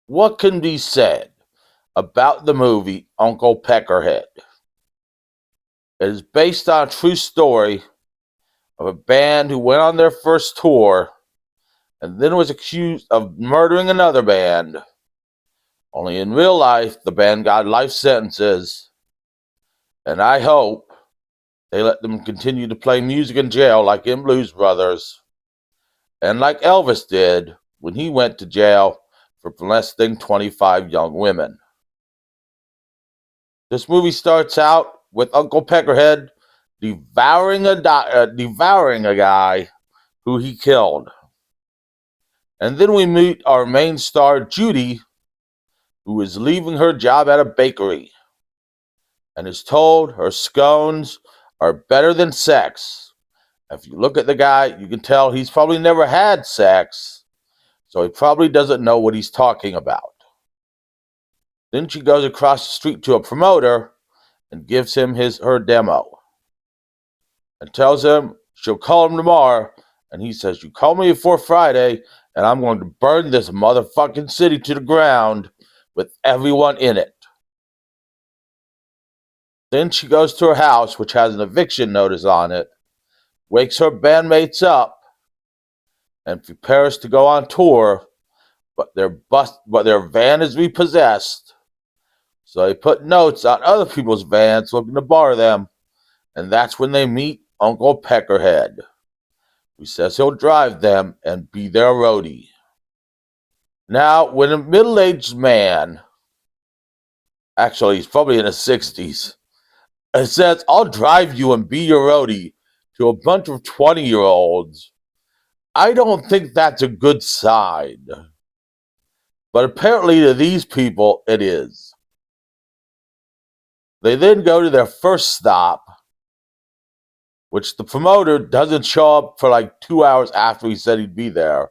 What can be said about the movie Uncle Peckerhead? It is based on a true story of a band who went on their first tour and then was accused of murdering another band. Only in real life, the band got life sentences, and I hope they let them continue to play music in jail like in Blues Brothers, and like Elvis did when he went to jail for molesting 25 young women. This movie starts out with Uncle Peckerhead devouring a guy who he killed. And then we meet our main star, Judy, who is leaving her job at a bakery and is told her scones are better than sex. If you look at the guy, you can tell he's probably never had sex, so he probably doesn't know what he's talking about. Then she goes across the street to a promoter and gives him her demo and tells him she'll call him tomorrow. And he says, "You call me before Friday, and I'm going to burn this motherfucking city to the ground with everyone in it." Then she goes to her house, which has an eviction notice on it, wakes her bandmates up, and prepares to go on tour, but their van is repossessed. So they put notes on other people's vans looking to borrow them, and that's when they meet Uncle Peckerhead, who says he'll drive them and be their roadie. Now, when a middle-aged man, actually he's probably in his 60s, and says, "I'll drive you and be your roadie," to a bunch of 20-year-olds, I don't think that's a good sign. But apparently to these people, it is. They then go to their first stop, which the promoter doesn't show up for like 2 hours after he said he'd be there,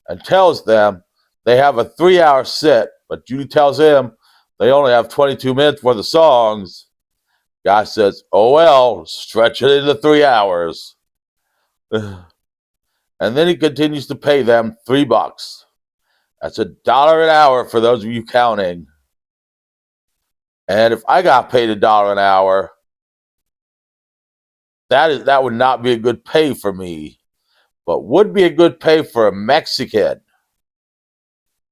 and tells them they have a 3-hour set, but Judy tells him they only have 22 minutes worth of songs. Guy says, "Oh well, stretch it into 3 hours." And then he continues to pay them $3. That's $1 an hour for those of you counting. And if I got paid $1 an hour, that would not be a good pay for me, but would be a good pay for a Mexican.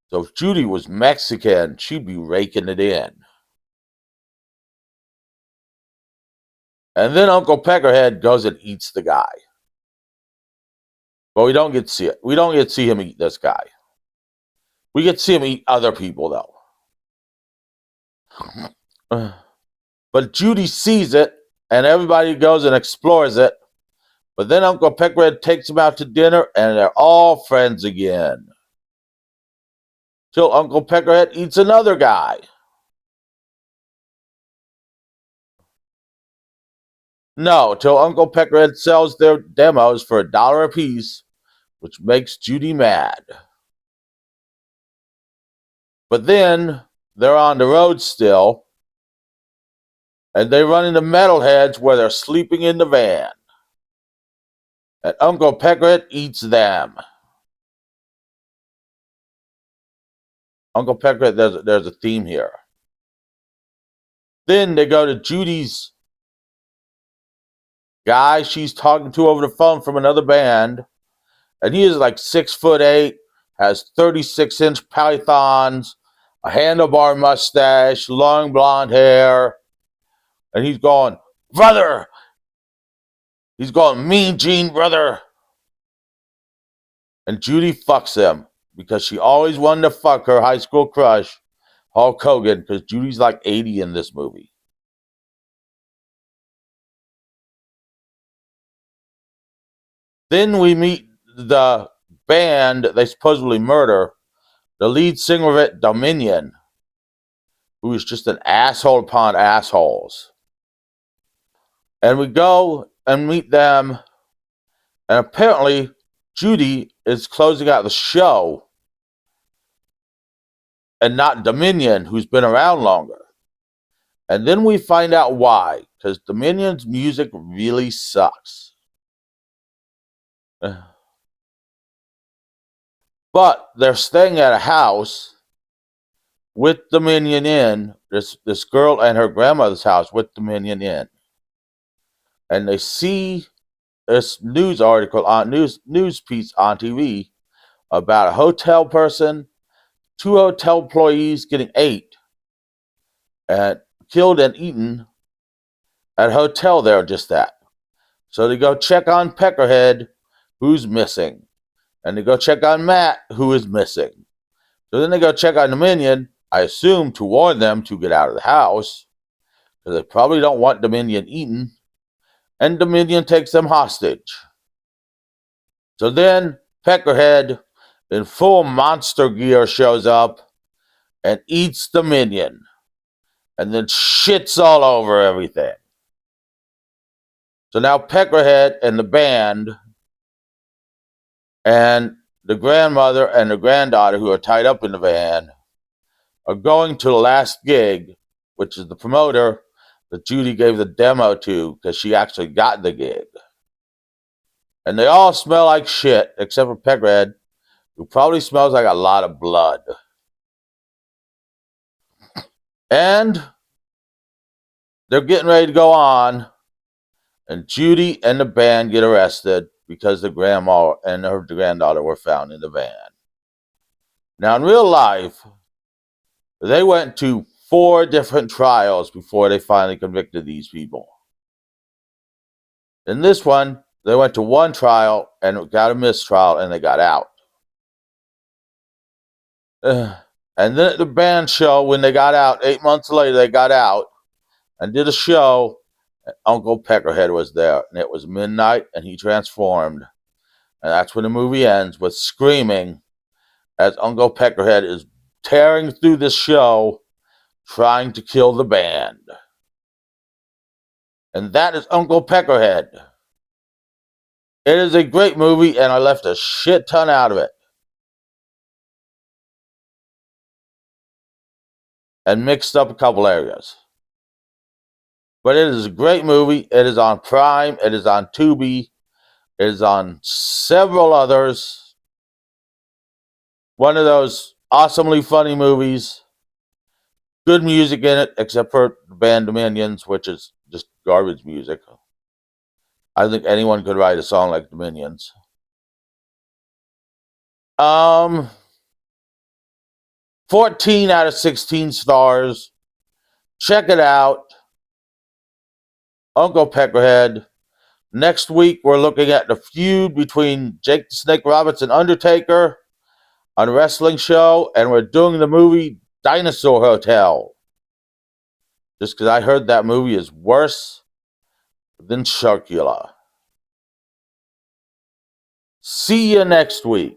So if Judy was Mexican, she'd be raking it in. And then Uncle Peckerhead goes and eats the guy. But we don't get to see it. We don't get to see him eat this guy. We get to see him eat other people, though. But Judy sees it, and everybody goes and explores it. But then Uncle Peckerhead takes them out to dinner, and they're all friends again. Till Uncle Peckerhead eats another guy. No, till Uncle Peckerhead sells their demos for $1 a piece, which makes Judy mad. But then they're on the road still, and they run into metalheads where they're sleeping in the van. And Uncle Peckerhead eats them. Uncle Peckerhead, there's a theme here. Then they go to Judy's guy she's talking to over the phone from another band, and he is like 6'8", has 36-inch pythons, a handlebar mustache, long blonde hair, and he's going, "Brother!" He's going, "Mean Gene, brother!" And Judy fucks him because she always wanted to fuck her high school crush, Hulk Hogan, because Judy's like 80 in this movie. Then we meet the band they supposedly murder, the lead singer of it, Dominion, who is just an asshole upon assholes. And we go and meet them, and apparently Judy is closing out the show and not Dominion, who's been around longer. And then we find out why, because Dominion's music really sucks. But they're staying at a house, with Dominion in, this girl and her grandmother's house with Dominion in. And they see this news article on news piece on TV about a hotel person, two hotel employees getting ate and killed and eaten at a hotel there, just that. So they go check on Peckerhead, who's missing. And they go check on Matt, who is missing. So then they go check on Dominion, I assume to warn them to get out of the house, because they probably don't want Dominion eaten. And Dominion takes them hostage. So then Peckerhead, in full monster gear, shows up and eats Dominion. And then shits all over everything. So now Peckerhead and the band and the grandmother and the granddaughter, who are tied up in the van, are going to the last gig, which is the promoter that Judy gave the demo to because she actually got the gig. And they all smell like shit, except for Peckerhead, who probably smells like a lot of blood. And they're getting ready to go on, and Judy and the band get arrested because the grandma and her granddaughter were found in the van. Now, in real life, they went to 4 different trials before they finally convicted these people. In this one, they went to 1 trial and got a mistrial, and they got out. And then at the band show, when they got out, 8 months later, they got out and did a show. Uncle Peckerhead was there, and it was midnight, and he transformed. And that's when the movie ends with screaming as Uncle Peckerhead is tearing through the show, trying to kill the band. And that is Uncle Peckerhead. It is a great movie, and I left a shit ton out of it. And mixed up a couple areas. But it is a great movie. It is on Prime. It is on Tubi. It is on several others. One of those awesomely funny movies. Good music in it, except for the band Dominions, which is just garbage music. I think anyone could write a song like Dominions. 14 out of 16 stars. Check it out. Uncle Peckerhead. Next week, we're looking at the feud between Jake the Snake Roberts and Undertaker on a wrestling show, and we're doing the movie Dinosaur Hotel. Just because I heard that movie is worse than Sharkula. See you next week.